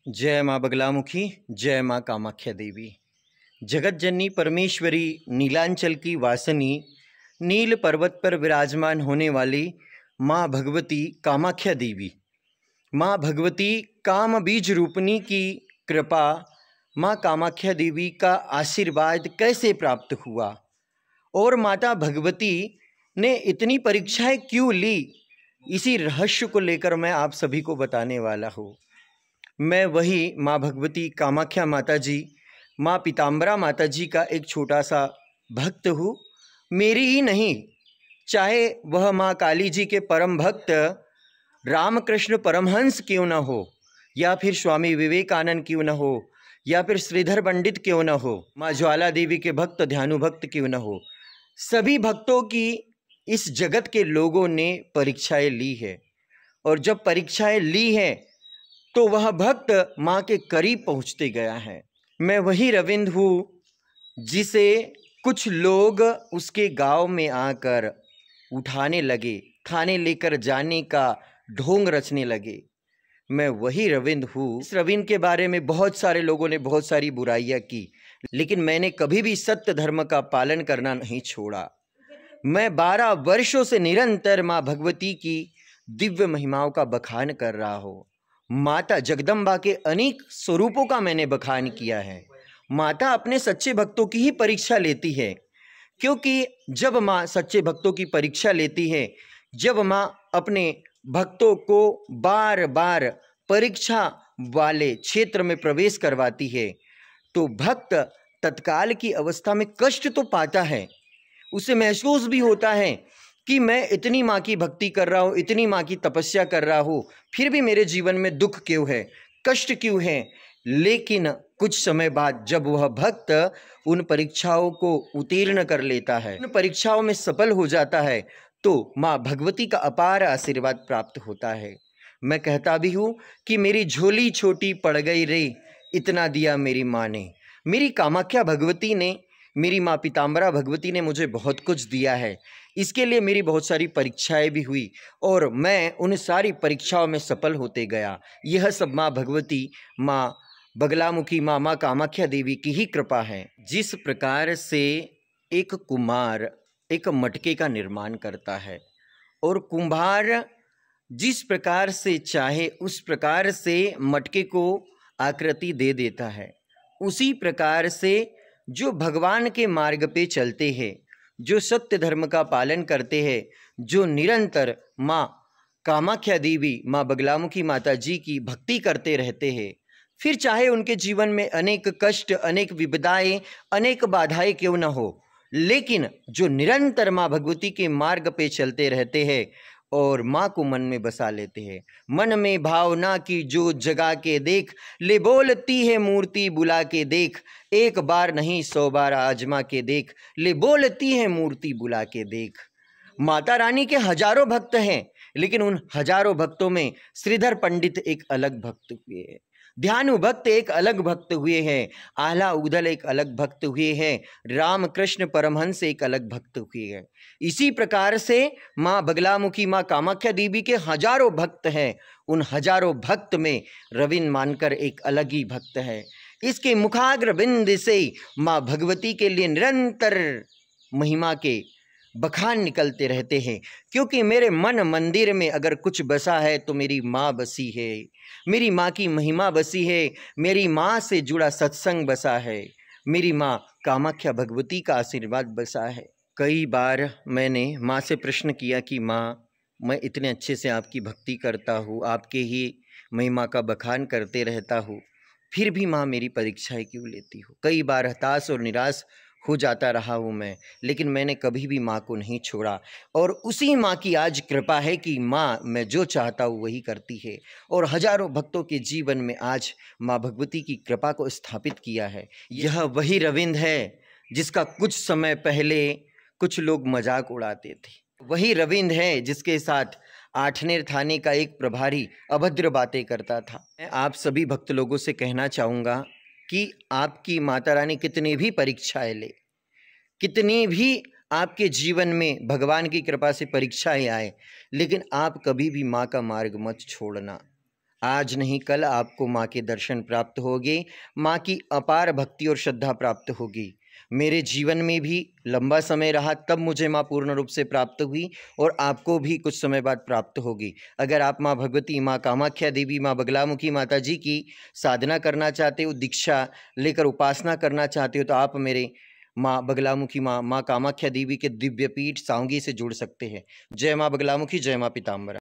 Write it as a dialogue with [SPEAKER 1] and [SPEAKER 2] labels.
[SPEAKER 1] जय माँ बगलामुखी, जय माँ कामाख्या देवी। जगत जननी परमेश्वरी, नीलांचल की वासनी, नील पर्वत पर विराजमान होने वाली माँ भगवती कामाख्या देवी, माँ भगवती काम बीज रूपनी की कृपा, माँ कामाख्या देवी का आशीर्वाद कैसे प्राप्त हुआ और माता भगवती ने इतनी परीक्षाएं क्यों ली, इसी रहस्य को लेकर मैं आप सभी को बताने वाला हूँ। मैं वही माँ भगवती कामाख्या माता जी, माँ पीताम्बरा माता जी का एक छोटा सा भक्त हूँ। मेरी ही नहीं, चाहे वह माँ काली जी के परम भक्त रामकृष्ण परमहंस क्यों न हो, या फिर स्वामी विवेकानंद क्यों न हो, या फिर श्रीधर पंडित क्यों न हो, माँ ज्वाला देवी के भक्त ध्यानु भक्त क्यों न हो, सभी भक्तों की इस जगत के लोगों ने परीक्षाएं ली है। और जब परीक्षाएं ली हैं तो वह भक्त माँ के करीब पहुँचते गया है। मैं वही रविंद्र हूँ जिसे कुछ लोग उसके गांव में आकर उठाने लगे, थाने लेकर जाने का ढोंग रचने लगे। मैं वही रविंद्र हूँ। इस रविंद्र के बारे में बहुत सारे लोगों ने बहुत सारी बुराइयां की, लेकिन मैंने कभी भी सत्य धर्म का पालन करना नहीं छोड़ा। मैं 12 वर्षों से निरंतर माँ भगवती की दिव्य महिमाओं का बखान कर रहा हूँ। माता जगदम्बा के अनेक स्वरूपों का मैंने बखान किया है। माता अपने सच्चे भक्तों की ही परीक्षा लेती है, क्योंकि जब माँ सच्चे भक्तों की परीक्षा लेती है, जब माँ अपने भक्तों को बार बार परीक्षा वाले क्षेत्र में प्रवेश करवाती है, तो भक्त तत्काल की अवस्था में कष्ट तो पाता है, उसे महसूस भी होता है कि मैं इतनी माँ की भक्ति कर रहा हूँ, इतनी माँ की तपस्या कर रहा हूँ, फिर भी मेरे जीवन में दुख क्यों है, कष्ट क्यों है। लेकिन कुछ समय बाद जब वह भक्त उन परीक्षाओं को उत्तीर्ण कर लेता है, उन परीक्षाओं में सफल हो जाता है, तो माँ भगवती का अपार आशीर्वाद प्राप्त होता है। मैं कहता भी हूँ कि मेरी झोली छोटी पड़ गई रे, इतना दिया मेरी माँ ने। मेरी कामाख्या भगवती ने, मेरी माँ पीताम्बरा भगवती ने मुझे बहुत कुछ दिया है। इसके लिए मेरी बहुत सारी परीक्षाएं भी हुई और मैं उन सारी परीक्षाओं में सफल होते गया। यह सब माँ भगवती, माँ बगलामुखी, माँ कामाख्या देवी की ही कृपा है। जिस प्रकार से एक कुम्हार एक मटके का निर्माण करता है और कुम्हार जिस प्रकार से चाहे उस प्रकार से मटके को आकृति दे देता है, उसी प्रकार से जो भगवान के मार्ग पे चलते हैं, जो सत्य धर्म का पालन करते हैं, जो निरंतर माँ कामाख्या देवी, माँ बगलामुखी माता जी की भक्ति करते रहते हैं, फिर चाहे उनके जीवन में अनेक कष्ट, अनेक विपदाएं, अनेक बाधाएं क्यों न हो, लेकिन जो निरंतर माँ भगवती के मार्ग पे चलते रहते हैं और माँ को मन में बसा लेते हैं, मन में भावना की जो जगा के देख, ले बोलती है मूर्ति बुला के देख, एक बार नहीं 100 बार आजमा के देख, ले बोलती है मूर्ति बुला के देख। माता रानी के हजारों भक्त हैं, लेकिन उन हजारों भक्तों में श्रीधर पंडित एक अलग भक्त हुए हैं, ध्यानु भक्त एक अलग भक्त हुए हैं, आल्हा उदल एक अलग भक्त हुए हैं, रामकृष्ण परमहंस एक अलग भक्त हुए हैं। इसी प्रकार से माँ बगलामुखी, माँ कामाख्या देवी के हजारों भक्त हैं। उन हजारों भक्त में रविंद्र मानकर एक अलग ही भक्त है। इसके मुखाग्र बिंद से माँ भगवती के लिए निरंतर महिमा के बखान निकलते रहते हैं, क्योंकि मेरे मन मंदिर में अगर कुछ बसा है तो मेरी माँ बसी है, मेरी माँ की महिमा बसी है, मेरी माँ से जुड़ा सत्संग बसा है, मेरी माँ कामाख्या भगवती का आशीर्वाद बसा है। कई बार मैंने माँ से प्रश्न किया कि माँ, मैं इतने अच्छे से आपकी भक्ति करता हूँ, आपके ही महिमा का बखान करते रहता हूँ, फिर भी माँ मेरी परीक्षाएं क्यों लेती हो। कई बार हताश और निराश हो जाता रहा हूँ मैं, लेकिन मैंने कभी भी माँ को नहीं छोड़ा। और उसी माँ की आज कृपा है कि माँ मैं जो चाहता हूँ वही करती है, और हजारों भक्तों के जीवन में आज माँ भगवती की कृपा को स्थापित किया है। यह वही रविंद्र है जिसका कुछ समय पहले कुछ लोग मजाक उड़ाते थे, वही रविंद्र है जिसके साथ आठनेर थाने का एक प्रभारी अभद्र बातें करता था। मैं आप सभी भक्त लोगों से कहना चाहूँगा कि आपकी माता रानी कितनी भी परीक्षाएं ले, कितनी भी आपके जीवन में भगवान की कृपा से परीक्षाएं आए, लेकिन आप कभी भी माँ का मार्ग मत छोड़ना। आज नहीं कल आपको माँ के दर्शन प्राप्त होंगे, माँ की अपार भक्ति और श्रद्धा प्राप्त होगी। मेरे जीवन में भी लंबा समय रहा, तब मुझे माँ पूर्ण रूप से प्राप्त हुई और आपको भी कुछ समय बाद प्राप्त होगी। अगर आप माँ भगवती, माँ कामाख्या देवी, माँ बगलामुखी माता जी की साधना करना चाहते हो, दीक्षा लेकर उपासना करना चाहते हो, तो आप मेरे माँ बगलामुखी माँ कामाख्या देवी के दिव्य पीठ सावंगी से जुड़ सकते हैं। जय माँ बगलामुखी, जय माँ पीताम्बरा।